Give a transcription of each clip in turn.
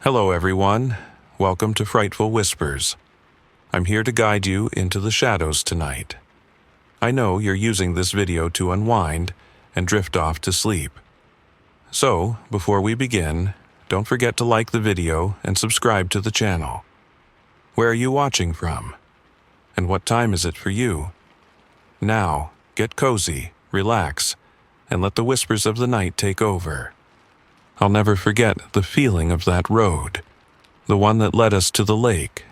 Hello everyone, welcome to Frightful Whispers. I'm here to guide you into the shadows tonight. I know you're using this video to unwind and drift off to sleep. So, before we begin, don't forget to like the video and subscribe to the channel. Where are you watching from? And what time is it for you? Now, get cozy, relax, and let the whispers of the night take over. I'll never forget the feeling of that road, the one that led us to the lake,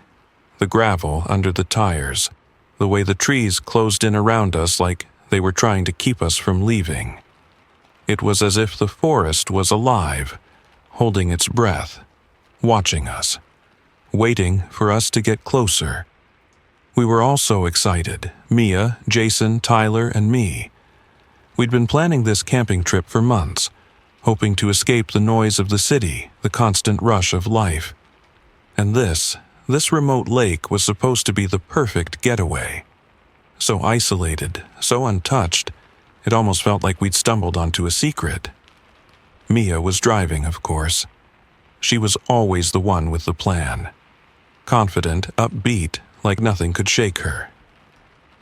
the gravel under the tires, the way the trees closed in around us like they were trying to keep us from leaving. It was as if the forest was alive, holding its breath, watching us, waiting for us to get closer. We were all so excited, Mia, Jason, Tyler, and me. We'd been planning this camping trip for months, hoping to escape the noise of the city, the constant rush of life. And this remote lake was supposed to be the perfect getaway. So isolated, so untouched, it almost felt like we'd stumbled onto a secret. Mia was driving, of course. She was always the one with the plan. Confident, upbeat, like nothing could shake her.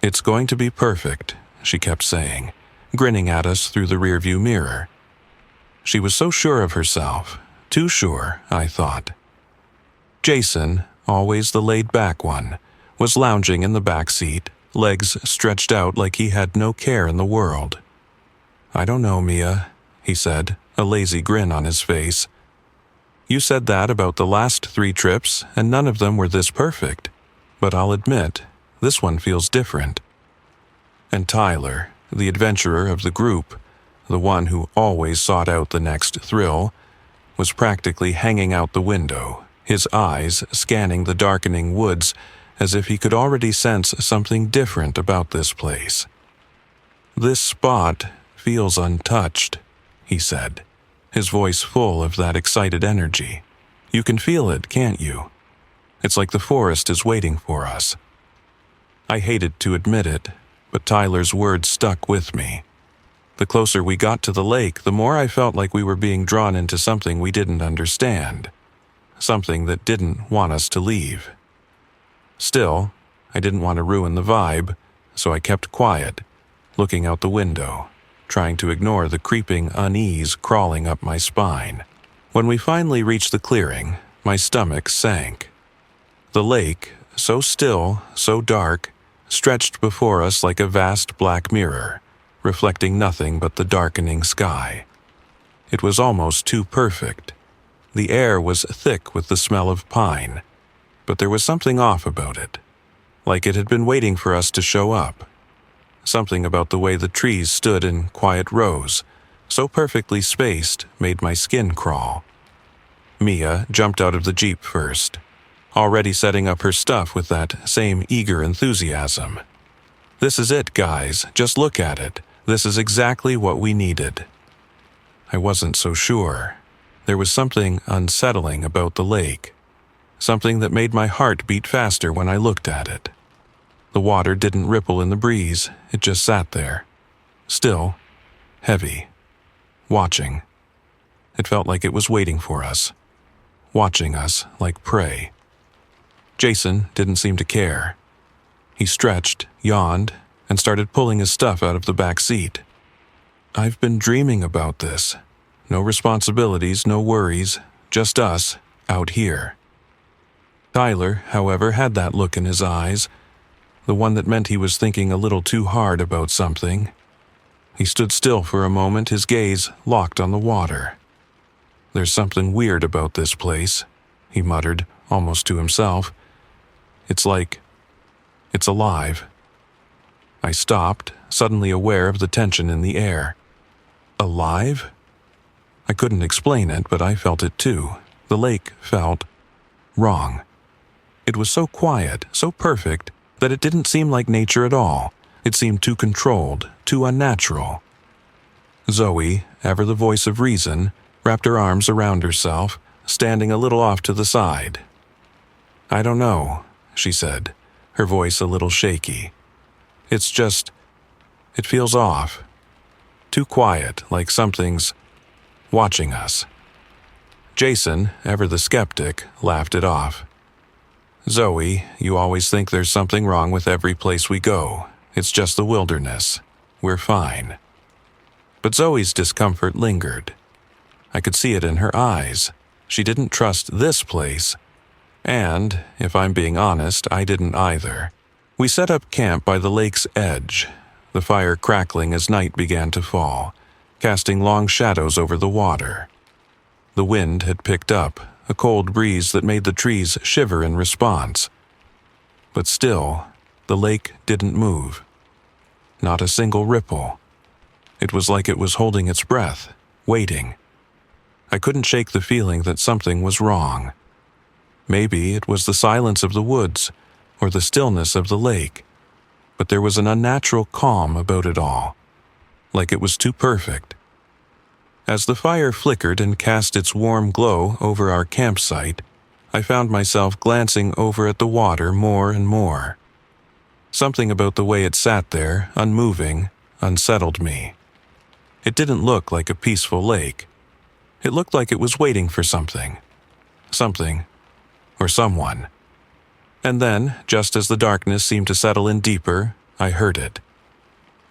"It's going to be perfect," she kept saying, grinning at us through the rearview mirror. She was so sure of herself, too sure, I thought. Jason, always the laid-back one, was lounging in the back seat, legs stretched out like he had no care in the world. "I don't know, Mia," he said, a lazy grin on his face. "You said that about the last 3 trips, and none of them were this perfect. But I'll admit, this one feels different." And Tyler, the adventurer of the group, the one who always sought out the next thrill, was practically hanging out the window, his eyes scanning the darkening woods as if he could already sense something different about this place. "This spot feels untouched," he said, his voice full of that excited energy. "You can feel it, can't you? It's like the forest is waiting for us." I hated to admit it, but Tyler's words stuck with me. The closer we got to the lake, the more I felt like we were being drawn into something we didn't understand, something that didn't want us to leave. Still, I didn't want to ruin the vibe, so I kept quiet, looking out the window, trying to ignore the creeping unease crawling up my spine. When we finally reached the clearing, my stomach sank. The lake, so still, so dark, stretched before us like a vast black mirror, reflecting nothing but the darkening sky. It was almost too perfect. The air was thick with the smell of pine, but there was something off about it, like it had been waiting for us to show up. Something about the way the trees stood in quiet rows, so perfectly spaced, made my skin crawl. Mia jumped out of the Jeep first, already setting up her stuff with that same eager enthusiasm. "This is it, guys. Just look at it. This is exactly what we needed." I wasn't so sure. There was something unsettling about the lake, something that made my heart beat faster when I looked at it. The water didn't ripple in the breeze, it just sat there, still, heavy, watching. It felt like it was waiting for us, watching us like prey. Jason didn't seem to care. He stretched, yawned, and started pulling his stuff out of the back seat. "I've been dreaming about this. No responsibilities, no worries, just us, out here." Tyler, however, had that look in his eyes, the one that meant he was thinking a little too hard about something. He stood still for a moment, his gaze locked on the water. "There's something weird about this place," he muttered, almost to himself. "It's like it's alive." I stopped, suddenly aware of the tension in the air. Alive? I couldn't explain it, but I felt it too. The lake felt wrong. It was so quiet, so perfect, that it didn't seem like nature at all. It seemed too controlled, too unnatural. Zoe, ever the voice of reason, wrapped her arms around herself, standing a little off to the side. "I don't know," she said, her voice a little shaky. "It's just, it feels off. Too quiet, like something's watching us." Jason, ever the skeptic, laughed it off. "Zoe, you always think there's something wrong with every place we go. It's just the wilderness. We're fine." But Zoe's discomfort lingered. I could see it in her eyes. She didn't trust this place. And, if I'm being honest, I didn't either. We set up camp by the lake's edge, the fire crackling as night began to fall, casting long shadows over the water. The wind had picked up, a cold breeze that made the trees shiver in response. But still, the lake didn't move. Not a single ripple. It was like it was holding its breath, waiting. I couldn't shake the feeling that something was wrong. Maybe it was the silence of the woods, or the stillness of the lake, but there was an unnatural calm about it all, like it was too perfect. As the fire flickered and cast its warm glow over our campsite, I found myself glancing over at the water more and more. Something about the way it sat there, unmoving, unsettled me. It didn't look like a peaceful lake. It looked like it was waiting for something. Something, or someone. And then, just as the darkness seemed to settle in deeper, I heard it.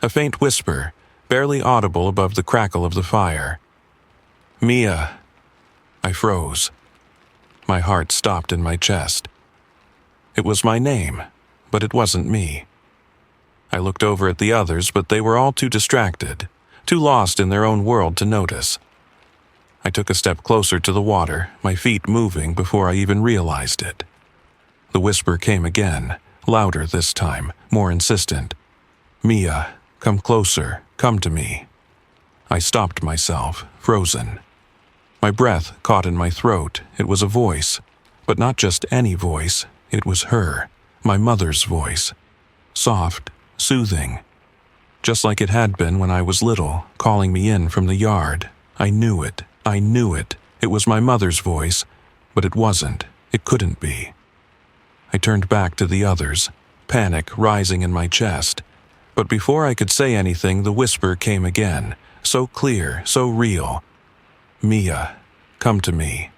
A faint whisper, barely audible above the crackle of the fire. "Mia." I froze. My heart stopped in my chest. It was my name, but it wasn't me. I looked over at the others, but they were all too distracted, too lost in their own world to notice. I took a step closer to the water, my feet moving before I even realized it. The whisper came again, louder this time, more insistent. "Mia, come closer, come to me." I stopped myself, frozen. My breath caught in my throat. It was a voice, but not just any voice. It was her, my mother's voice. Soft, soothing. Just like it had been when I was little, calling me in from the yard. I knew it. I knew it. It was my mother's voice, but it wasn't. It couldn't be. I turned back to the others, panic rising in my chest. But before I could say anything, the whisper came again, so clear, so real. "Mia, come to me."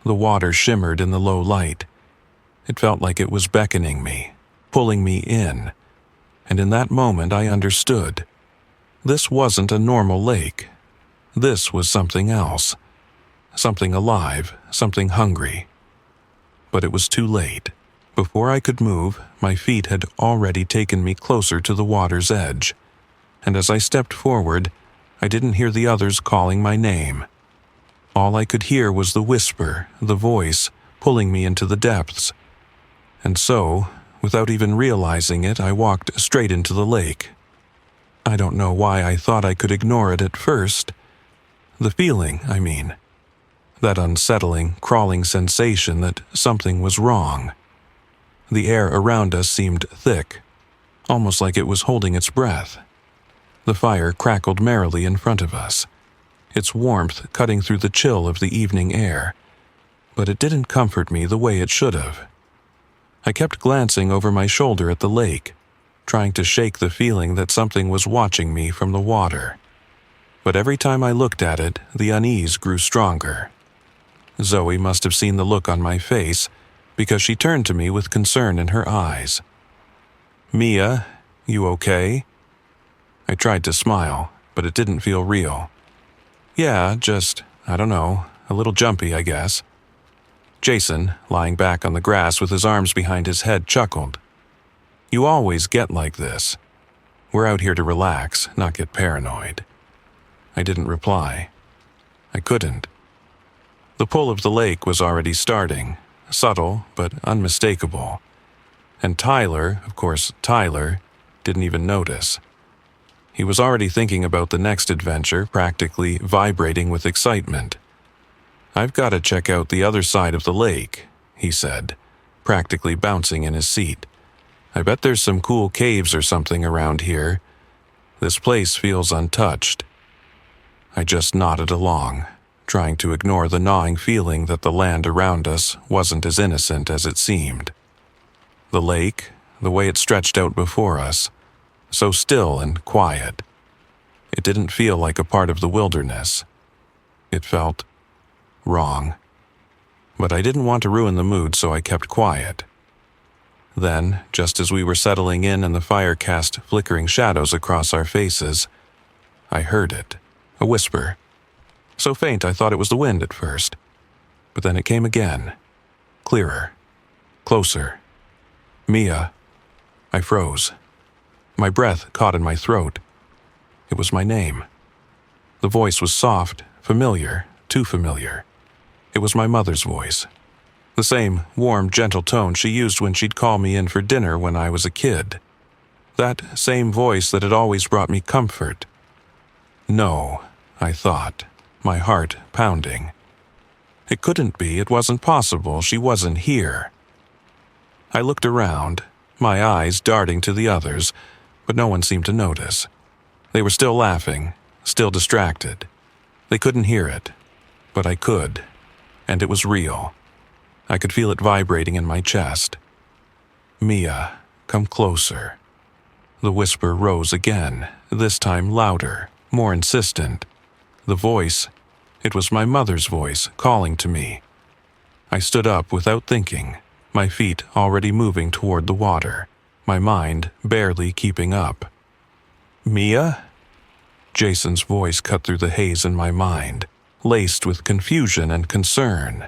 The water shimmered in the low light. It felt like it was beckoning me, pulling me in. And in that moment I understood. This wasn't a normal lake. This was something else. Something alive, something hungry. But it was too late. Before I could move, my feet had already taken me closer to the water's edge. And as I stepped forward, I didn't hear the others calling my name. All I could hear was the whisper, the voice, pulling me into the depths. And so, without even realizing it, I walked straight into the lake. I don't know why I thought I could ignore it at first. The feeling, I mean. That unsettling, crawling sensation that something was wrong. The air around us seemed thick, almost like it was holding its breath. The fire crackled merrily in front of us, its warmth cutting through the chill of the evening air. But it didn't comfort me the way it should have. I kept glancing over my shoulder at the lake, trying to shake the feeling that something was watching me from the water. But every time I looked at it, the unease grew stronger. Zoe must have seen the look on my face, because she turned to me with concern in her eyes. "Mia, you okay?" I tried to smile, but it didn't feel real. "Yeah, just, I don't know, a little jumpy, I guess." Jason, lying back on the grass with his arms behind his head, chuckled. "You always get like this. We're out here to relax, not get paranoid." I didn't reply. I couldn't. The pull of the lake was already starting, subtle but unmistakable. And Tyler, of course Tyler, didn't even notice. He was already thinking about the next adventure, practically vibrating with excitement. "I've got to check out the other side of the lake," he said, practically bouncing in his seat. "I bet there's some cool caves or something around here. This place feels untouched." I just nodded along, trying to ignore the gnawing feeling that the land around us wasn't as innocent as it seemed. The lake, the way it stretched out before us, so still and quiet. It didn't feel like a part of the wilderness. It felt wrong. But I didn't want to ruin the mood, so I kept quiet. Then, just as we were settling in and the fire cast flickering shadows across our faces, I heard it, a whisper. So faint I thought it was the wind at first. But then it came again, clearer, closer. Mia. I froze. My breath caught in my throat. It was my name. The voice was soft, familiar, too familiar. It was my mother's voice. The same warm, gentle tone she used when she'd call me in for dinner when I was a kid. That same voice that had always brought me comfort. No, I thought, my heart pounding. It couldn't be, it wasn't possible, she wasn't here. I looked around, my eyes darting to the others, but no one seemed to notice. They were still laughing, still distracted. They couldn't hear it, but I could, and it was real. I could feel it vibrating in my chest. Mia, come closer. The whisper rose again, this time louder, more insistent. The voice, it was my mother's voice calling to me. I stood up without thinking, my feet already moving toward the water, my mind barely keeping up. Mia? Jason's voice cut through the haze in my mind, laced with confusion and concern.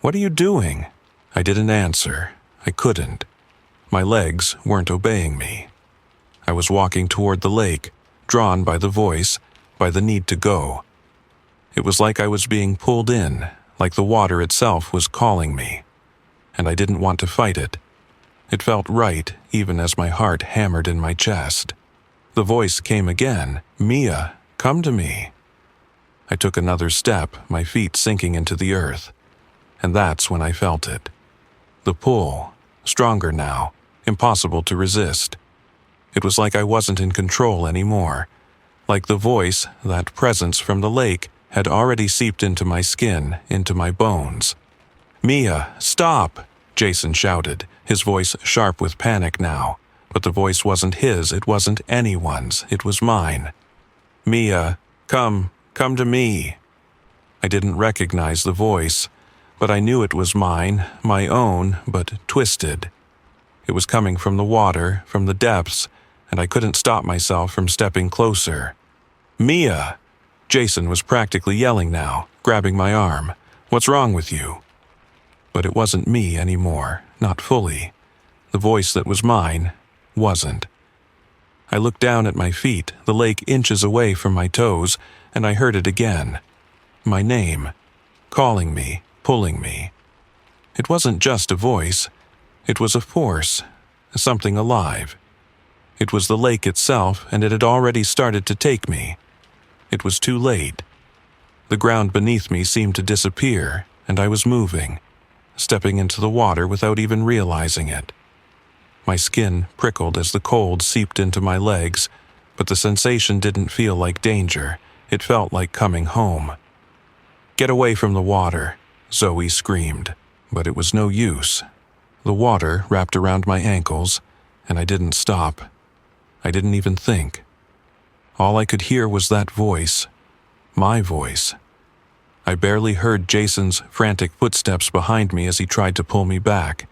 What are you doing? I didn't answer. I couldn't. My legs weren't obeying me. I was walking toward the lake, drawn by the voice, by the need to go. It was like I was being pulled in, like the water itself was calling me. And I didn't want to fight it. It felt right, even as my heart hammered in my chest. The voice came again. Mia, come to me. I took another step, my feet sinking into the earth. And that's when I felt it. The pull, stronger now, impossible to resist. It was like I wasn't in control anymore. Like the voice, that presence from the lake, had already seeped into my skin, into my bones. Mia, stop! Jason shouted, his voice sharp with panic now. But the voice wasn't his, it wasn't anyone's, it was mine. Mia, come to me. I didn't recognize the voice, but I knew it was mine, my own, but twisted. It was coming from the water, from the depths, and I couldn't stop myself from stepping closer. Mia! Jason was practically yelling now, grabbing my arm. What's wrong with you? But it wasn't me anymore, not fully. The voice that was mine wasn't. I looked down at my feet, the lake inches away from my toes, and I heard it again. My name, calling me, pulling me. It wasn't just a voice. It was a force, something alive. It was the lake itself, and it had already started to take me. It was too late. The ground beneath me seemed to disappear, and I was moving, stepping into the water without even realizing it. My skin prickled as the cold seeped into my legs, but the sensation didn't feel like danger. It felt like coming home. Get away from the water, Zoe screamed, but it was no use. The water wrapped around my ankles, and I didn't stop. I didn't even think. All I could hear was that voice, my voice. I barely heard Jason's frantic footsteps behind me as he tried to pull me back,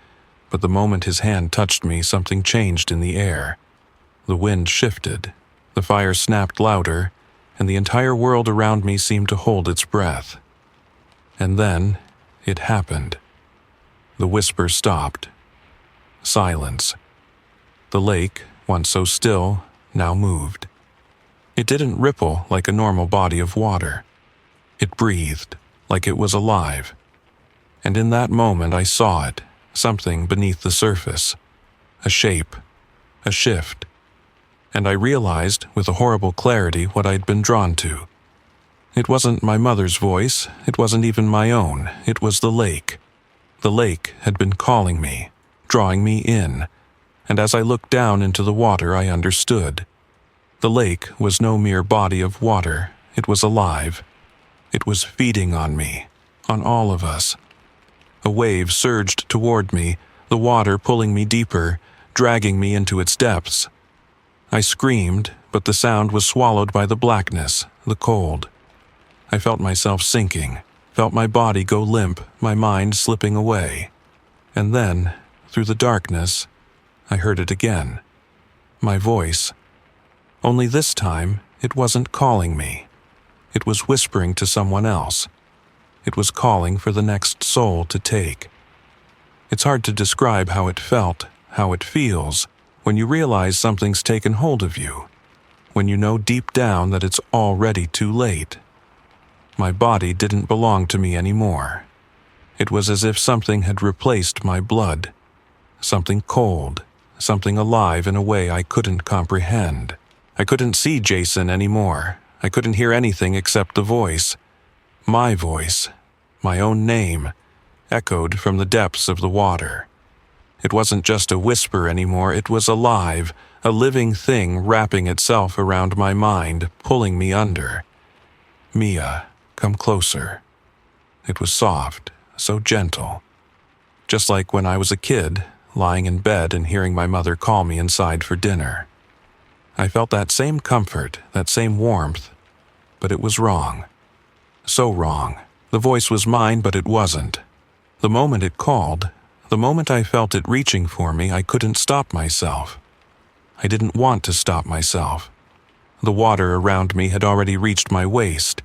but the moment his hand touched me, something changed in the air. The wind shifted, the fire snapped louder, and the entire world around me seemed to hold its breath. And then, it happened. The whisper stopped. Silence. The lake, once so still, now moved. It didn't ripple like a normal body of water. It breathed, like it was alive. And in that moment I saw it, something beneath the surface. A shape. A shift. And I realized, with a horrible clarity, what I'd been drawn to. It wasn't my mother's voice, it wasn't even my own, it was the lake. The lake had been calling me, drawing me in, and as I looked down into the water I understood. The lake was no mere body of water, it was alive. It was feeding on me, on all of us. A wave surged toward me, the water pulling me deeper, dragging me into its depths. I screamed, but the sound was swallowed by the blackness, the cold. I felt myself sinking, felt my body go limp, my mind slipping away. And then, through the darkness, I heard it again. My voice. Only this time, it wasn't calling me. It was whispering to someone else. It was calling for the next soul to take. It's hard to describe how it felt, how it feels, when you realize something's taken hold of you, when you know deep down that it's already too late. My body didn't belong to me anymore. It was as if something had replaced my blood. Something cold, something alive in a way I couldn't comprehend. I couldn't see Jason anymore. I couldn't hear anything except the voice. My voice, my own name, echoed from the depths of the water. It wasn't just a whisper anymore, it was alive, a living thing wrapping itself around my mind, pulling me under. Mia, come closer. It was soft, so gentle. Just like when I was a kid, lying in bed and hearing my mother call me inside for dinner. I felt that same comfort, that same warmth, but it was wrong. So wrong. The voice was mine, but it wasn't. The moment it called, the moment I felt it reaching for me, I couldn't stop myself. I didn't want to stop myself. The water around me had already reached my waist.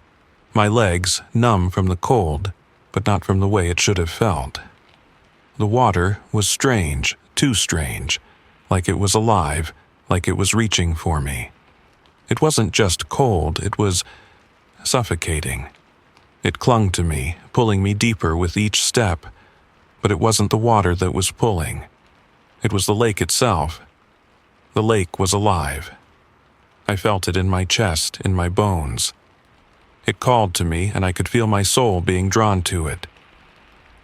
My legs, numb from the cold, but not from the way it should have felt. The water was strange, too strange, like it was alive, like it was reaching for me. It wasn't just cold, it was suffocating. It clung to me, pulling me deeper with each step, but it wasn't the water that was pulling. It was the lake itself. The lake was alive. I felt it in my chest, in my bones. It called to me, and I could feel my soul being drawn to it.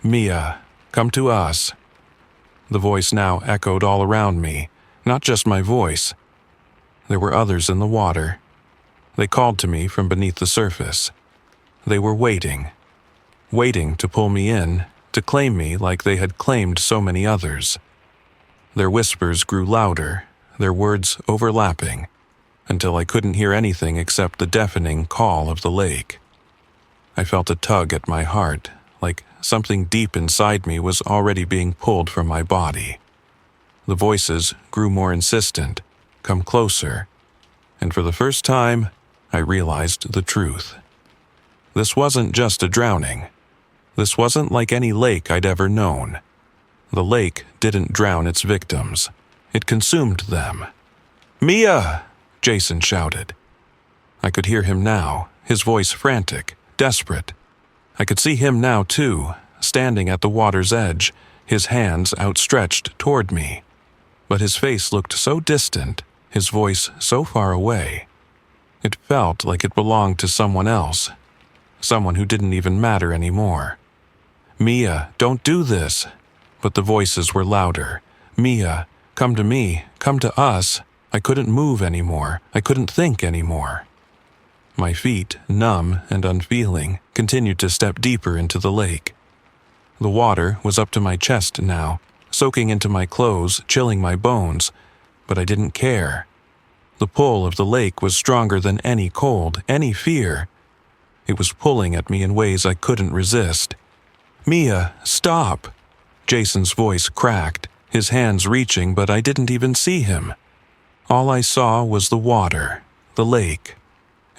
Mia, come to us. The voice now echoed all around me, not just my voice. There were others in the water. They called to me from beneath the surface. They were waiting to pull me in, to claim me like they had claimed so many others. Their whispers grew louder, their words overlapping, until I couldn't hear anything except the deafening call of the lake. I felt a tug at my heart, like something deep inside me was already being pulled from my body. The voices grew more insistent, come closer, and for the first time, I realized the truth. This wasn't just a drowning. This wasn't like any lake I'd ever known. The lake didn't drown its victims. It consumed them. "Mia!" Jason shouted. I could hear him now, his voice frantic, desperate. I could see him now, too, standing at the water's edge, his hands outstretched toward me. But his face looked so distant, his voice so far away. It felt like it belonged to someone else, someone who didn't even matter anymore. "Mia, don't do this!" But the voices were louder. "Mia, come to me, come to us." I couldn't move anymore. I couldn't think anymore. My feet, numb and unfeeling, continued to step deeper into the lake. The water was up to my chest now, soaking into my clothes, chilling my bones, but I didn't care. The pull of the lake was stronger than any cold, any fear. It was pulling at me in ways I couldn't resist. "Mia, stop!" Jason's voice cracked, his hands reaching, but I didn't even see him. All I saw was the water, the lake,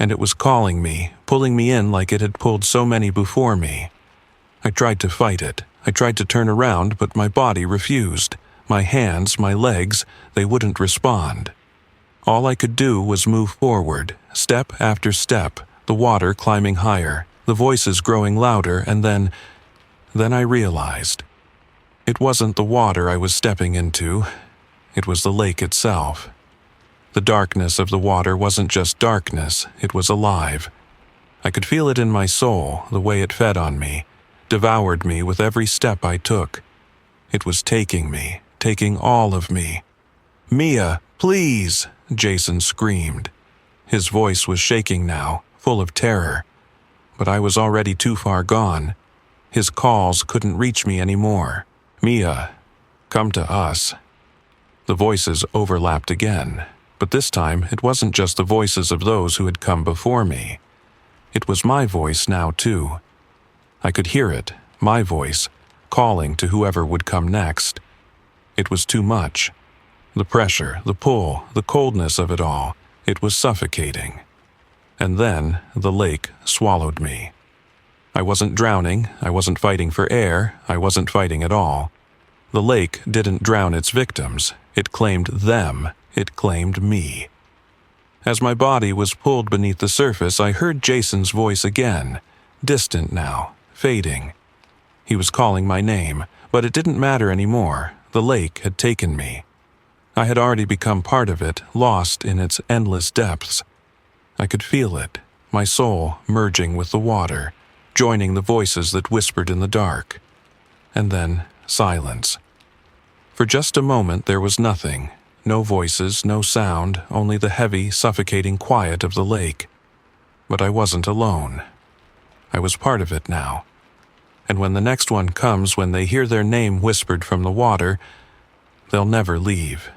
and it was calling me, pulling me in like it had pulled so many before me. I tried to fight it. I tried to turn around, but my body refused. My hands, my legs, they wouldn't respond. All I could do was move forward, step after step, the water climbing higher, the voices growing louder, and then I realized. It wasn't the water I was stepping into. It was the lake itself. The darkness of the water wasn't just darkness, it was alive. I could feel it in my soul, the way it fed on me, devoured me with every step I took. It was taking me, taking all of me. "Mia, please!" Jason screamed. His voice was shaking now, full of terror. But I was already too far gone. His calls couldn't reach me anymore. "Mia, come to us." The voices overlapped again. But this time, it wasn't just the voices of those who had come before me. It was my voice now, too. I could hear it, my voice, calling to whoever would come next. It was too much. The pressure, the pull, the coldness of it all, it was suffocating. And then the lake swallowed me. I wasn't drowning, I wasn't fighting for air, I wasn't fighting at all. The lake didn't drown its victims, it claimed them, it claimed me. As my body was pulled beneath the surface, I heard Jason's voice again, distant now, fading. He was calling my name, but it didn't matter anymore. The lake had taken me. I had already become part of it, lost in its endless depths. I could feel it, my soul merging with the water, joining the voices that whispered in the dark. And then silence. For just a moment there was nothing, no voices, no sound, only the heavy, suffocating quiet of the lake. But I wasn't alone. I was part of it now. And when the next one comes, when they hear their name whispered from the water, they'll never leave.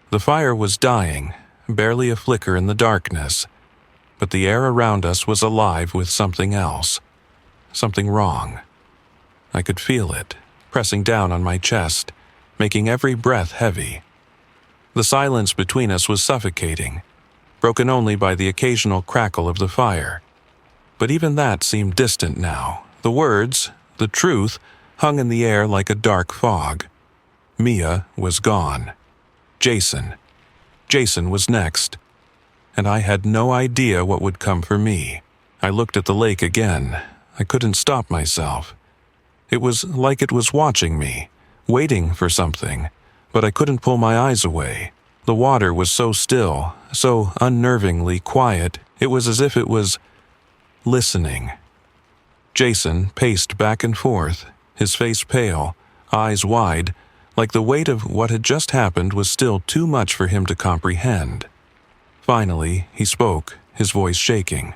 The fire was dying, barely a flicker in the darkness, but the air around us was alive with something else, something wrong. I could feel it, pressing down on my chest, making every breath heavy. The silence between us was suffocating, broken only by the occasional crackle of the fire. But even that seemed distant now. The words, the truth, hung in the air like a dark fog. Mia was gone. Jason was next. And I had no idea what would come for me. I looked at the lake again. I couldn't stop myself. It was like it was watching me, waiting for something, but I couldn't pull my eyes away. The water was so still, so unnervingly quiet, it was as if it was listening. Jason paced back and forth, his face pale, eyes wide, like the weight of what had just happened was still too much for him to comprehend. Finally, he spoke, his voice shaking.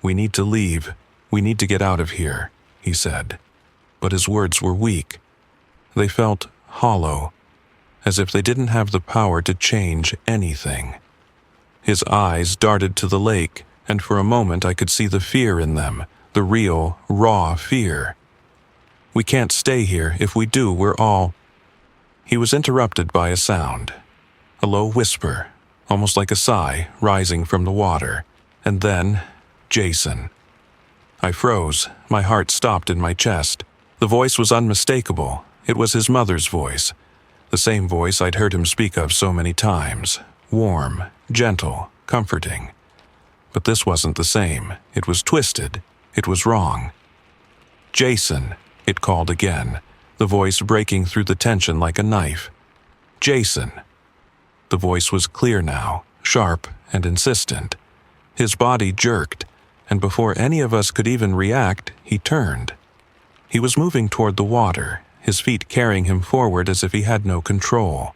"We need to leave. We need to get out of here," he said. But his words were weak. They felt hollow, as if they didn't have the power to change anything. His eyes darted to the lake, and for a moment I could see the fear in them, the real, raw fear. "We can't stay here. If we do, we're all—" He was interrupted by a sound, a low whisper, almost like a sigh, rising from the water, and then Jason. I froze, my heart stopped in my chest. The voice was unmistakable. It was his mother's voice, the same voice I'd heard him speak of so many times, warm, gentle, comforting. But this wasn't the same. It was twisted. It was wrong. "Jason," it called again, the voice breaking through the tension like a knife. "Jason." The voice was clear now, sharp and insistent. His body jerked, and before any of us could even react, he turned. He was moving toward the water, his feet carrying him forward as if he had no control.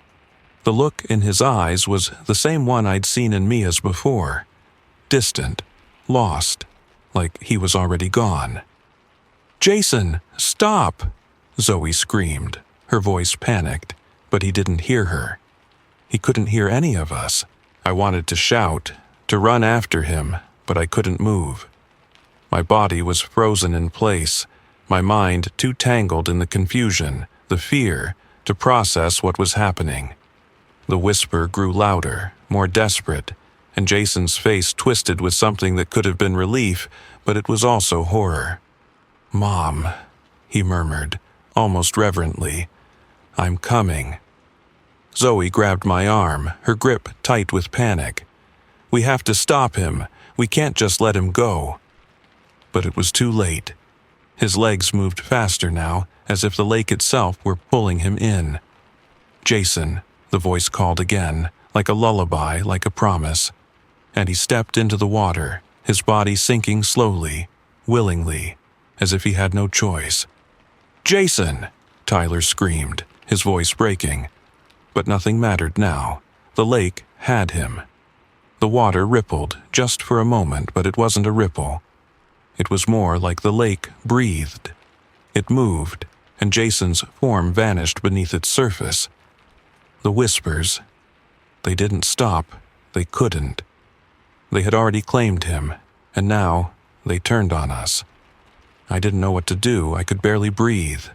The look in his eyes was the same one I'd seen in Mia's before. Distant, lost, like he was already gone. "Jason, stop!" Zoe screamed, her voice panicked, but he didn't hear her. He couldn't hear any of us. I wanted to shout, to run after him, but I couldn't move. My body was frozen in place, my mind too tangled in the confusion, the fear, to process what was happening. The whisper grew louder, more desperate, and Jason's face twisted with something that could have been relief, but it was also horror. "Mom," he murmured, almost reverently. "I'm coming." Zoe grabbed my arm, her grip tight with panic. "We have to stop him. We can't just let him go." But it was too late. His legs moved faster now, as if the lake itself were pulling him in. "Jason," the voice called again, like a lullaby, like a promise. And he stepped into the water, his body sinking slowly, willingly, as if he had no choice. "Jason!" Tyler screamed, his voice breaking. But nothing mattered now. The lake had him. The water rippled, just for a moment, but it wasn't a ripple. It was more like the lake breathed. It moved, and Jason's form vanished beneath its surface. The whispers, they didn't stop, they couldn't. They had already claimed him, and now they turned on us. I didn't know what to do. I could barely breathe.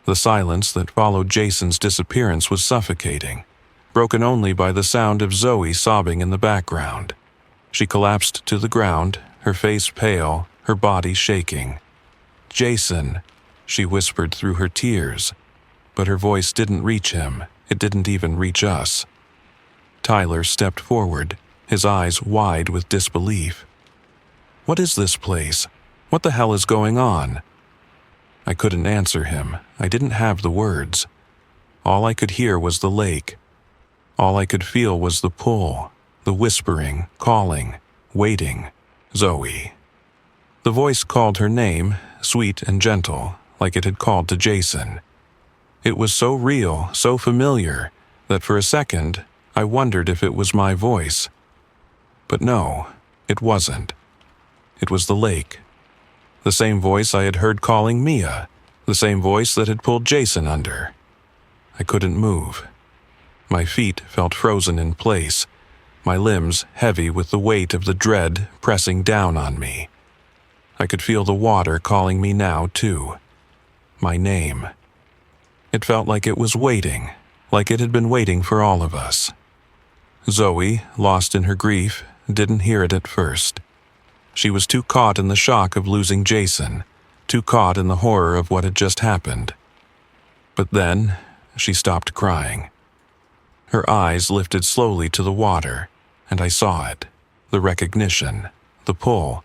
The silence that followed Jason's disappearance was suffocating, broken only by the sound of Zoe sobbing in the background. She collapsed to the ground, her face pale, her body shaking. "Jason," she whispered through her tears, but her voice didn't reach him. It didn't even reach us. Tyler stepped forward, his eyes wide with disbelief. "What is this place? What the hell is going on?" I couldn't answer him. I didn't have the words. All I could hear was the lake. All I could feel was the pull, the whispering, calling, waiting. "Zoe." The voice called her name, sweet and gentle, like it had called to Jason. It was so real, so familiar, that for a second I wondered if it was my voice. But no, it wasn't. It was the lake. The same voice I had heard calling Mia, the same voice that had pulled Jason under. I couldn't move. My feet felt frozen in place, my limbs heavy with the weight of the dread pressing down on me. I could feel the water calling me now, too. My name. It felt like it was waiting, like it had been waiting for all of us. Zoe, lost in her grief, didn't hear it at first. She was too caught in the shock of losing Jason, too caught in the horror of what had just happened. But then, she stopped crying. Her eyes lifted slowly to the water, and I saw it, the recognition, the pull,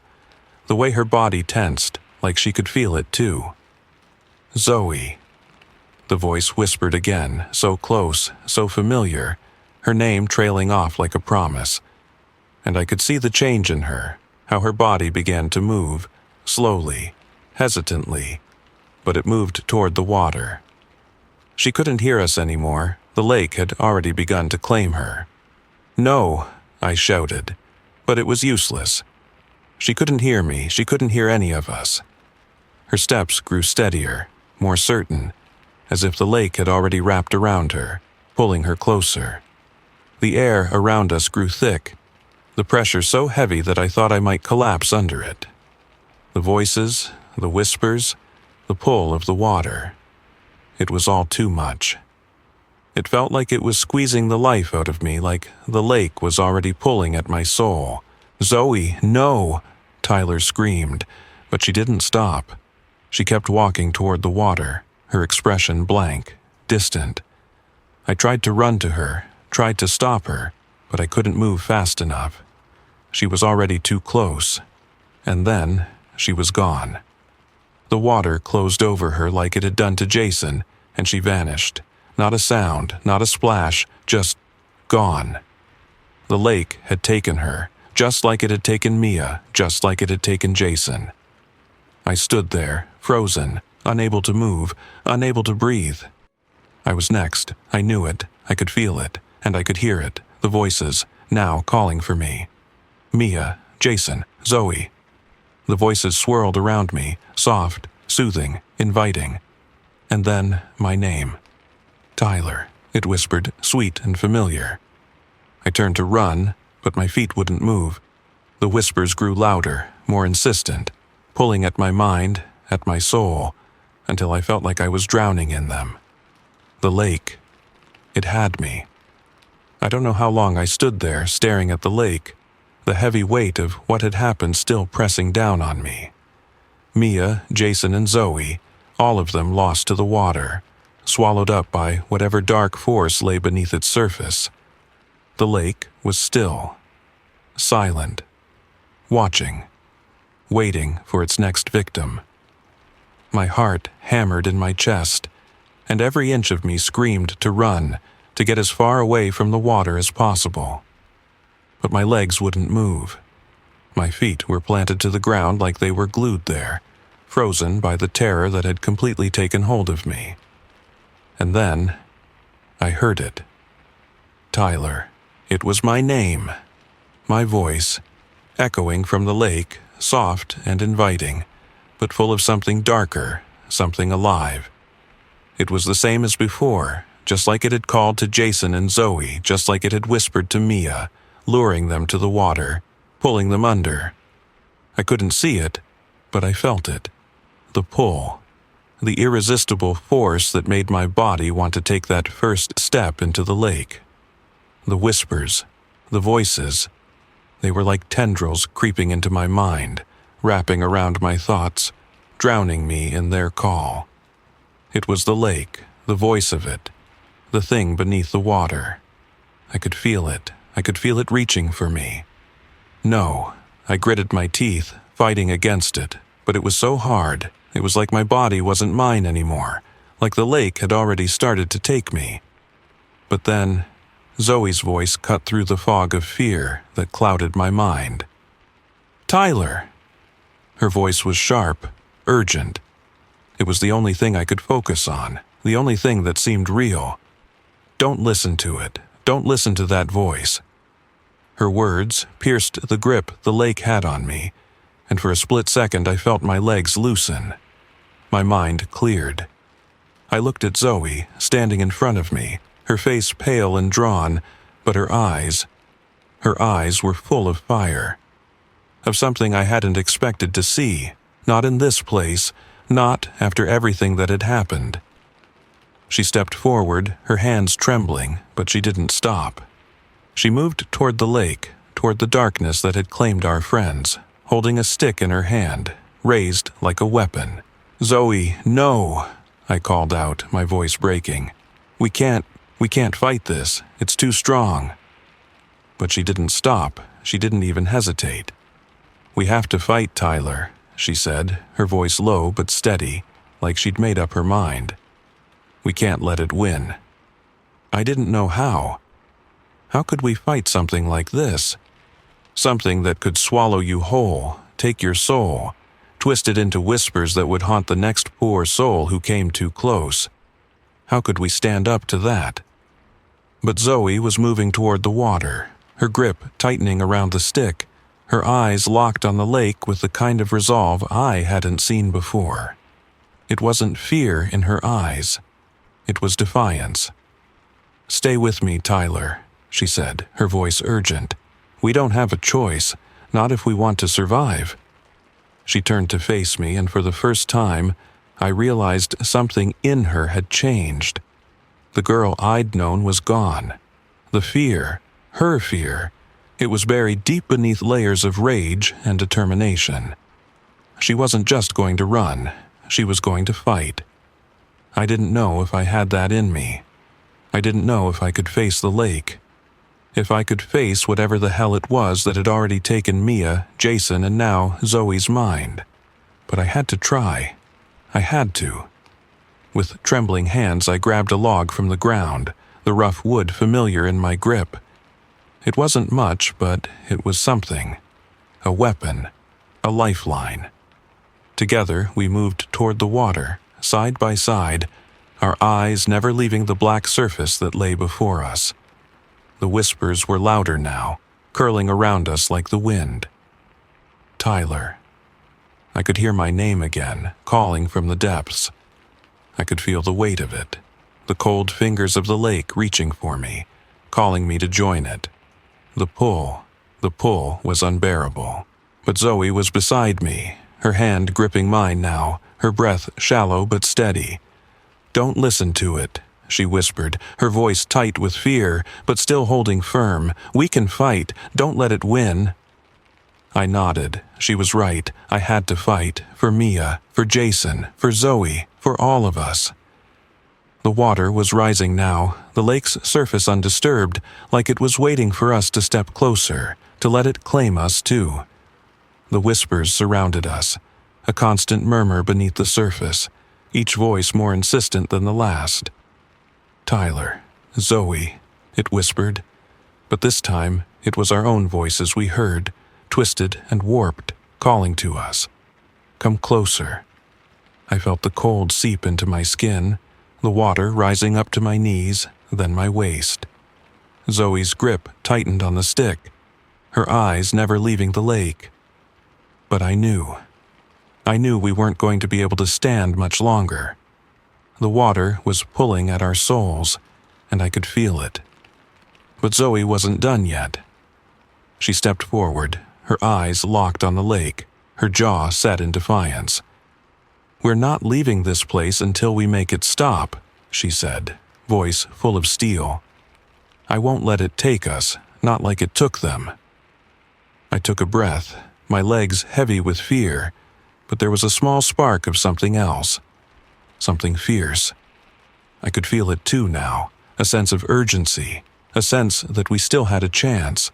the way her body tensed, like she could feel it too. "Zoe." The voice whispered again, so close, so familiar, her name trailing off like a promise. And I could see the change in her, how her body began to move, slowly, hesitantly, but it moved toward the water. She couldn't hear us anymore. The lake had already begun to claim her. "No," I shouted, but it was useless. She couldn't hear me. She couldn't hear any of us. Her steps grew steadier, more certain, as if the lake had already wrapped around her, pulling her closer. The air around us grew thick, the pressure so heavy that I thought I might collapse under it. The voices, the whispers, the pull of the water. It was all too much. It felt like it was squeezing the life out of me, like the lake was already pulling at my soul. "Zoe, no!" Tyler screamed, but she didn't stop. She kept walking toward the water, her expression blank, distant. I tried to run to her, tried to stop her, but I couldn't move fast enough. She was already too close. And then she was gone. The water closed over her like it had done to Jason, and she vanished. Not a sound, not a splash, just gone. The lake had taken her, just like it had taken Mia, just like it had taken Jason. I stood there, frozen, unable to move, unable to breathe. I was next. I knew it. I could feel it, and I could hear it, the voices, now calling for me. Mia, Jason, Zoe. The voices swirled around me, soft, soothing, inviting. And then my name. "Tyler," it whispered, sweet and familiar. I turned to run, but my feet wouldn't move. The whispers grew louder, more insistent, pulling at my mind, at my soul, until I felt like I was drowning in them. The lake. It had me. I don't know how long I stood there, staring at the lake, the heavy weight of what had happened still pressing down on me. Mia, Jason, and Zoe, all of them lost to the water, swallowed up by whatever dark force lay beneath its surface. The lake was still, silent, watching, waiting for its next victim. My heart hammered in my chest, and every inch of me screamed to run, to get as far away from the water as possible. But my legs wouldn't move. My feet were planted to the ground like they were glued there, frozen by the terror that had completely taken hold of me. And then, I heard it. Tyler. It was my name. My voice, echoing from the lake, soft and inviting, but full of something darker, something alive. It was the same as before, just like it had called to Jason and Zoe, just like it had whispered to Mia, luring them to the water, pulling them under. I couldn't see it, but I felt it. the pull, the irresistible force that made my body want to take that first step into the lake. The whispers, the voices, they were like tendrils creeping into my mind, wrapping around my thoughts, drowning me in their call. It was the lake, the voice of it, the thing beneath the water. I could feel it. I could feel it reaching for me. No, I gritted my teeth, fighting against it, but it was so hard. It was like my body wasn't mine anymore, like the lake had already started to take me. But then, Zoe's voice cut through the fog of fear that clouded my mind. "Tyler!" Her voice was sharp, urgent. It was the only thing I could focus on, the only thing that seemed real. "Don't listen to it. Don't listen to that voice." Her words pierced the grip the lake had on me, and for a split second I felt my legs loosen. My mind cleared. I looked at Zoe, standing in front of me, her face pale and drawn, but her eyes were full of fire. Of something I hadn't expected to see, not in this place, not after everything that had happened. She stepped forward, her hands trembling, but she didn't stop. She moved toward the lake, toward the darkness that had claimed our friends, holding a stick in her hand, raised like a weapon. "Zoe, no!" I called out, my voice breaking. We can't fight this. It's too strong." But she didn't stop. She didn't even hesitate. "We have to fight, Tyler," she said, her voice low but steady, like she'd made up her mind. "We can't let it win." I didn't know how. How could we fight something like this? Something that could swallow you whole, take your soul, twist it into whispers that would haunt the next poor soul who came too close. How could we stand up to that? But Zoe was moving toward the water, her grip tightening around the stick, her eyes locked on the lake with the kind of resolve I hadn't seen before. It wasn't fear in her eyes. It was defiance. "Stay with me, Tyler," she said, her voice urgent. "We don't have a choice, not if we want to survive." She turned to face me, and for the first time, I realized something in her had changed. The girl I'd known was gone. The fear, her fear, it was buried deep beneath layers of rage and determination. She wasn't just going to run, she was going to fight. I didn't know if I had that in me. I didn't know if I could face the lake. If I could face whatever the hell it was that had already taken Mia, Jason, and now Zoe's mind. But I had to try. I had to. With trembling hands, I grabbed a log from the ground, the rough wood familiar in my grip. It wasn't much, but it was something. A weapon. A lifeline. Together, we moved toward the water, side by side, our eyes never leaving the black surface that lay before us. The whispers were louder now, curling around us like the wind. Tyler. I could hear my name again, calling from the depths. I could feel the weight of it, the cold fingers of the lake reaching for me, calling me to join it. The pull was unbearable. But Zoe was beside me, her hand gripping mine now, her breath shallow but steady. "Don't listen to it," she whispered, her voice tight with fear, but still holding firm. "We can fight. Don't let it win." I nodded. She was right. I had to fight. For Mia, for Jason, for Zoe, for all of us. The water was rising now, the lake's surface undisturbed, like it was waiting for us to step closer, to let it claim us too. The whispers surrounded us, a constant murmur beneath the surface, each voice more insistent than the last. "Tyler, Zoe," it whispered. But this time, it was our own voices we heard, twisted and warped, calling to us. "Come closer." I felt the cold seep into my skin, the water rising up to my knees, then my waist. Zoe's grip tightened on the stick, her eyes never leaving the lake. But I knew we weren't going to be able to stand much longer. The water was pulling at our souls, and I could feel it. But Zoe wasn't done yet. She stepped forward, her eyes locked on the lake, her jaw set in defiance. "We're not leaving this place until we make it stop," she said, voice full of steel. "I won't let it take us, not like it took them." I took a breath, my legs heavy with fear, but there was a small spark of something else. Something fierce. I could feel it too now, a sense of urgency, a sense that we still had a chance.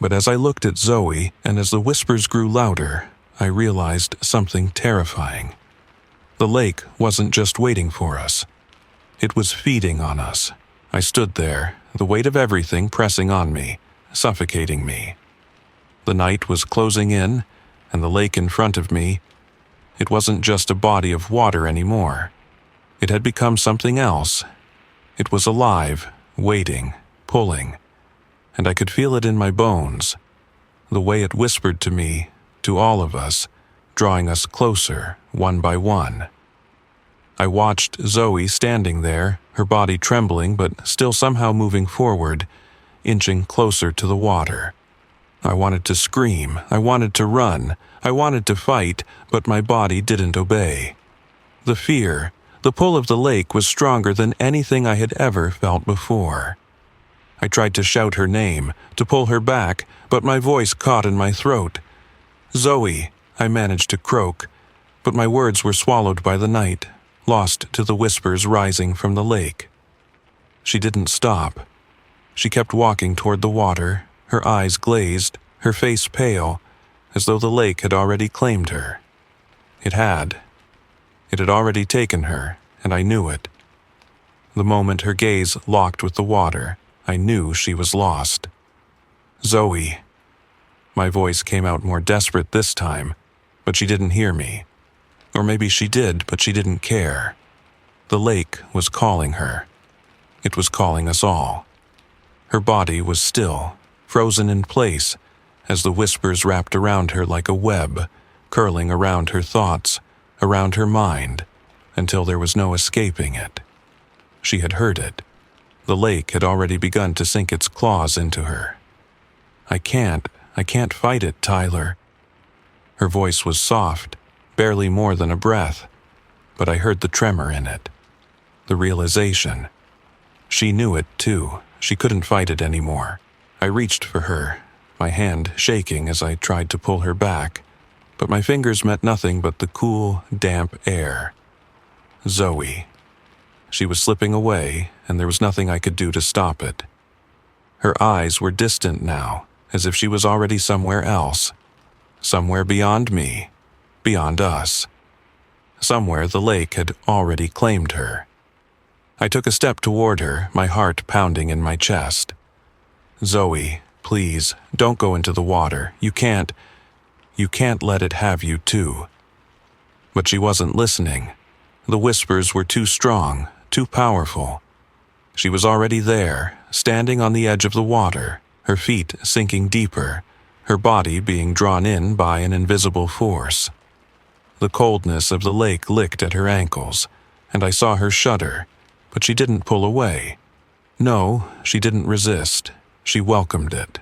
But as I looked at Zoe, and as the whispers grew louder, I realized something terrifying. The lake wasn't just waiting for us. It was feeding on us. I stood there, the weight of everything pressing on me, suffocating me. The night was closing in, and the lake in front of me, it wasn't just a body of water anymore. It had become something else. It was alive, waiting, pulling, and I could feel it in my bones. The way it whispered to me, to all of us, drawing us closer, one by one. I watched Zoe standing there, her body trembling but still somehow moving forward, inching closer to the water. I wanted to scream, I wanted to run, I wanted to fight, but my body didn't obey. The fear, the pull of the lake was stronger than anything I had ever felt before. I tried to shout her name, to pull her back, but my voice caught in my throat. "Zoe," I managed to croak, but my words were swallowed by the night, lost to the whispers rising from the lake. She didn't stop. She kept walking toward the water, her eyes glazed, her face pale, as though the lake had already claimed her. It had. It had already taken her, and I knew it. The moment her gaze locked with the water, I knew she was lost. "Zoe." My voice came out more desperate this time, but she didn't hear me. Or maybe she did, but she didn't care. The lake was calling her. It was calling us all. Her body was still, frozen in place, as the whispers wrapped around her like a web, curling around her thoughts, around her mind, until there was no escaping it. She had heard it. The lake had already begun to sink its claws into her. I can't fight it, Tyler." Her voice was soft, barely more than a breath, but I heard the tremor in it. The realization. She knew it, too. She couldn't fight it anymore. I reached for her, my hand shaking as I tried to pull her back, but my fingers met nothing but the cool, damp air. Zoe. She was slipping away, and there was nothing I could do to stop it. Her eyes were distant now, as if she was already somewhere else. Somewhere beyond me, beyond us. Somewhere the lake had already claimed her. I took a step toward her, my heart pounding in my chest. "Zoe, please, don't go into the water. You can't let it have you too." But she wasn't listening. The whispers were too strong, too powerful. She was already there, standing on the edge of the water, her feet sinking deeper, her body being drawn in by an invisible force. The coldness of the lake licked at her ankles, and I saw her shudder, but she didn't pull away. No, she didn't resist. She welcomed it.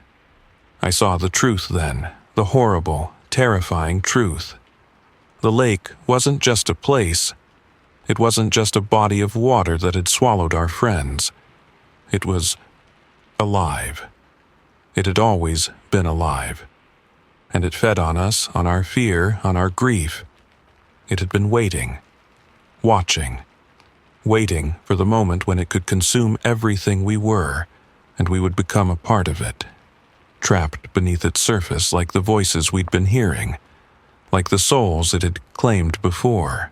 I saw the truth then, the horrible, terrifying truth. The lake wasn't just a place. It wasn't just a body of water that had swallowed our friends. It was alive. It had always been alive. And it fed on us, on our fear, on our grief. It had been waiting, watching, waiting for the moment when it could consume everything we were, and we would become a part of it, trapped beneath its surface like the voices we'd been hearing, like the souls it had claimed before.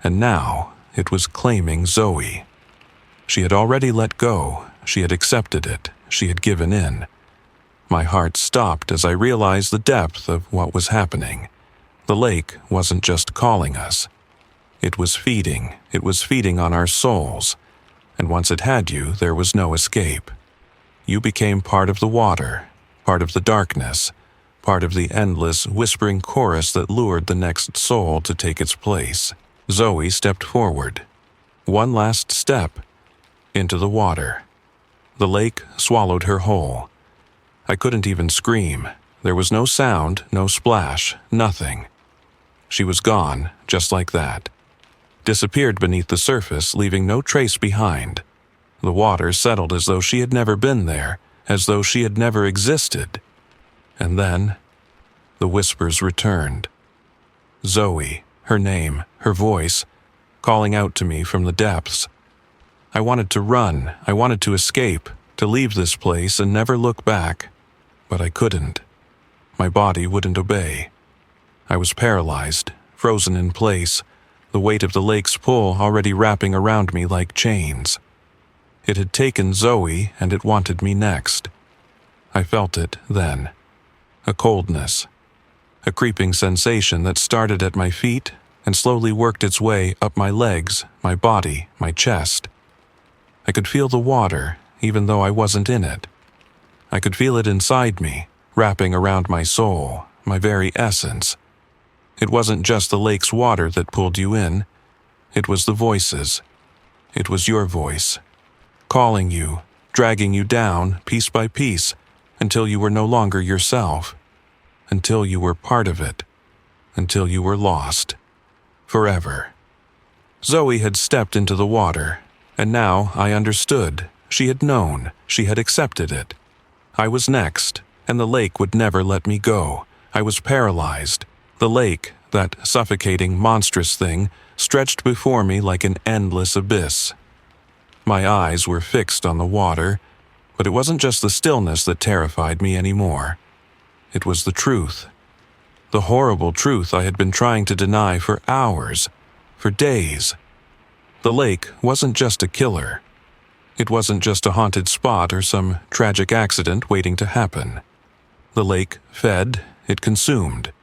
And now it was claiming Zoe. She had already let go, she had accepted it, she had given in. My heart stopped as I realized the depth of what was happening. The lake wasn't just calling us. It was feeding on our souls, and once it had you, there was no escape. You became part of the water, part of the darkness, part of the endless, whispering chorus that lured the next soul to take its place. Zoe stepped forward. One last step, into the water. The lake swallowed her whole. I couldn't even scream. There was no sound, no splash, nothing. She was gone, just like that. Disappeared beneath the surface, leaving no trace behind. The water settled as though she had never been there, as though she had never existed. And then, the whispers returned. Zoe, her name, her voice, calling out to me from the depths. I wanted to run, I wanted to escape, to leave this place and never look back, but I couldn't. My body wouldn't obey. I was paralyzed, frozen in place, the weight of the lake's pull already wrapping around me like chains. It had taken Zoe, and it wanted me next. I felt it then. A coldness. A creeping sensation that started at my feet and slowly worked its way up my legs, my body, my chest. I could feel the water, even though I wasn't in it. I could feel it inside me, wrapping around my soul, my very essence. It wasn't just the lake's water that pulled you in. It was the voices. It was your voice, calling you, dragging you down piece by piece, until you were no longer yourself, until you were part of it, until you were lost, forever. Zoe had stepped into the water, and now I understood. She had known, she had accepted it. I was next, and the lake would never let me go. I was paralyzed. The lake, that suffocating, monstrous thing, stretched before me like an endless abyss. My eyes were fixed on the water, but it wasn't just the stillness that terrified me anymore. It was the truth. The horrible truth I had been trying to deny for hours, for days. The lake wasn't just a killer. It wasn't just a haunted spot or some tragic accident waiting to happen. The lake fed, it consumed.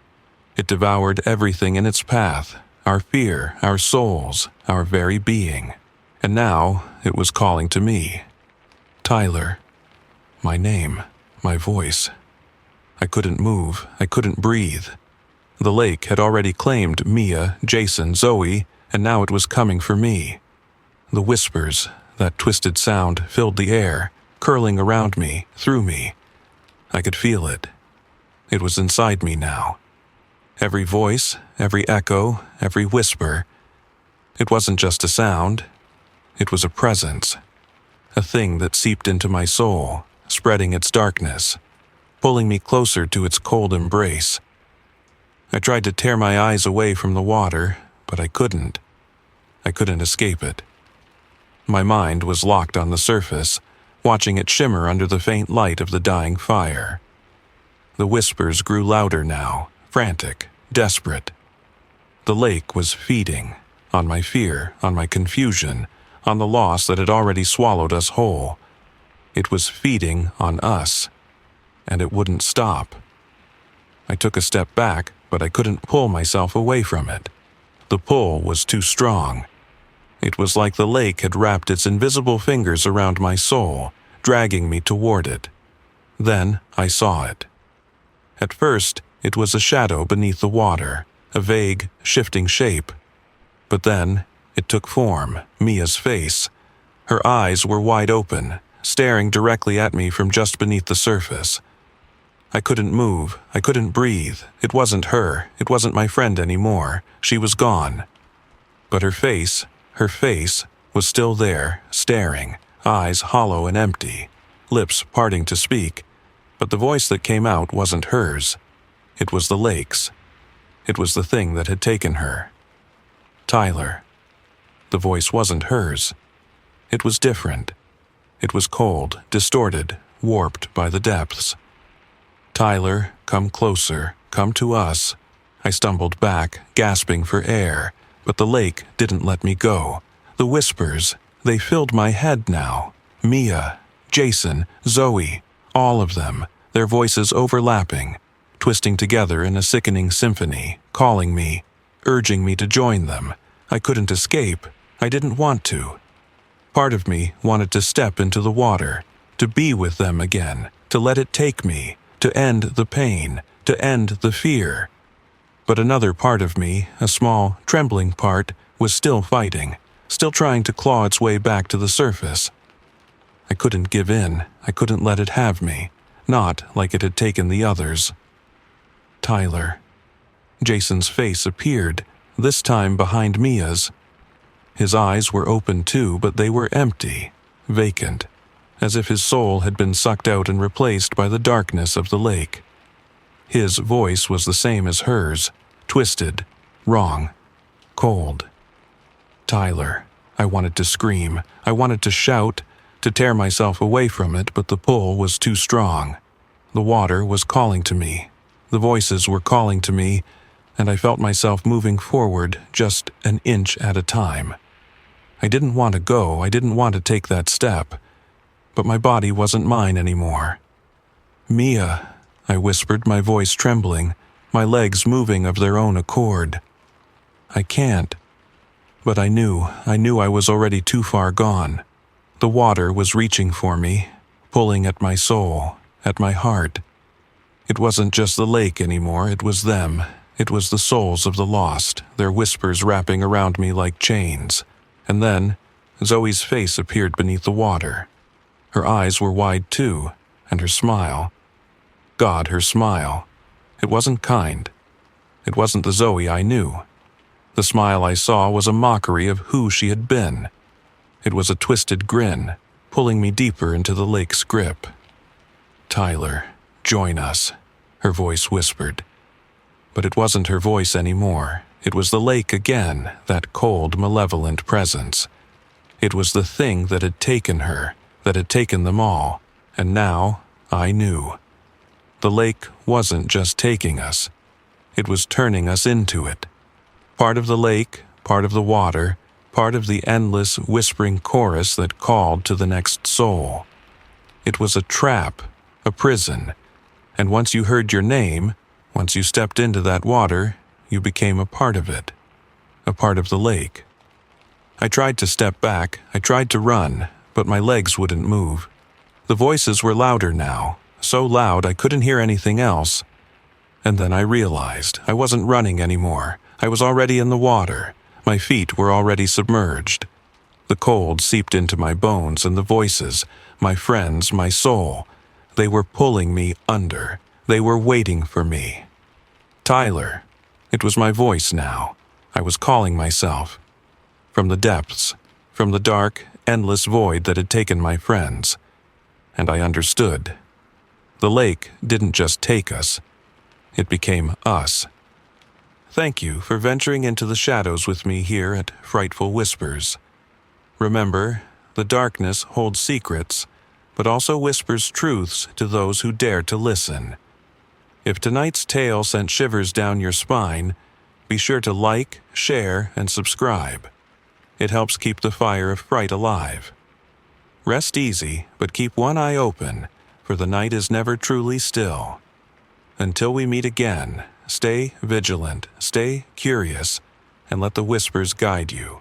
It devoured everything in its path, our fear, our souls, our very being. And now it was calling to me. Tyler. My name, my voice. I couldn't move, I couldn't breathe. The lake had already claimed Mia, Jason, Zoe, and now it was coming for me. The whispers, that twisted sound, filled the air, curling around me, through me. I could feel it. It was inside me now. Every voice, every echo, every whisper. It wasn't just a sound. It was a presence. A thing that seeped into my soul, spreading its darkness, pulling me closer to its cold embrace. I tried to tear my eyes away from the water, but I couldn't. I couldn't escape it. My mind was locked on the surface, watching it shimmer under the faint light of the dying fire. The whispers grew louder now, frantic, desperate. The lake was feeding on my fear, on my confusion, on the loss that had already swallowed us whole. It was feeding on us, and it wouldn't stop. I took a step back, but I couldn't pull myself away from it. The pull was too strong. It was like the lake had wrapped its invisible fingers around my soul, dragging me toward it. Then I saw it. At first, it was a shadow beneath the water, a vague, shifting shape. But then, it took form, Mia's face. Her eyes were wide open, staring directly at me from just beneath the surface. I couldn't move, I couldn't breathe. It wasn't her, it wasn't my friend anymore. She was gone. But her face was still there, staring, eyes hollow and empty, lips parting to speak. But the voice that came out wasn't hers. It was the lake's. It was the thing that had taken her. Tyler. The voice wasn't hers. It was different. It was cold, distorted, warped by the depths. Tyler, come closer, come to us. I stumbled back, gasping for air, but the lake didn't let me go. The whispers, they filled my head now. Mia, Jason, Zoe, all of them, their voices overlapping, twisting together in a sickening symphony, calling me, urging me to join them. I couldn't escape. I didn't want to. Part of me wanted to step into the water, to be with them again, to let it take me, to end the pain, to end the fear. But another part of me, a small, trembling part, was still fighting, still trying to claw its way back to the surface. I couldn't give in. I couldn't let it have me, not like it had taken the others. Tyler. Jason's face appeared, this time behind Mia's. His eyes were open too, but they were empty, vacant, as if his soul had been sucked out and replaced by the darkness of the lake. His voice was the same as hers, twisted, wrong, cold. Tyler. I wanted to scream. I wanted to shout, to tear myself away from it, but the pull was too strong. The water was calling to me. The voices were calling to me, and I felt myself moving forward just an inch at a time. I didn't want to go. I didn't want to take that step. But my body wasn't mine anymore. "Mia," I whispered, my voice trembling, my legs moving of their own accord. "I can't." But I knew I was already too far gone. The water was reaching for me, pulling at my soul, at my heart. It wasn't just the lake anymore, it was them. It was the souls of the lost, their whispers wrapping around me like chains. And then, Zoe's face appeared beneath the water. Her eyes were wide too, and her smile. God, her smile. It wasn't kind. It wasn't the Zoe I knew. The smile I saw was a mockery of who she had been. It was a twisted grin, pulling me deeper into the lake's grip. "Tyler, join us," her voice whispered. But it wasn't her voice anymore. It was the lake again, that cold, malevolent presence. It was the thing that had taken her, that had taken them all, and now I knew. The lake wasn't just taking us. It was turning us into it. Part of the lake, part of the water, part of the endless, whispering chorus that called to the next soul. It was a trap, a prison, and once you heard your name, once you stepped into that water, you became a part of it, a part of the lake. I tried to step back, I tried to run, but my legs wouldn't move. The voices were louder now, so loud I couldn't hear anything else. And then I realized I wasn't running anymore. I was already in the water. My feet were already submerged. The cold seeped into my bones, and the voices, my friends, my soul, they were pulling me under. They were waiting for me. Tyler. It was my voice now. I was calling myself. From the depths, from the dark, endless void that had taken my friends. And I understood. The lake didn't just take us. It became us. Thank you for venturing into the shadows with me here at Frightful Whispers. Remember, the darkness holds secrets, but also whispers truths to those who dare to listen. If tonight's tale sent shivers down your spine, be sure to like, share, and subscribe. It helps keep the fire of fright alive. Rest easy, but keep one eye open, for the night is never truly still. Until we meet again, stay vigilant, stay curious, and let the whispers guide you.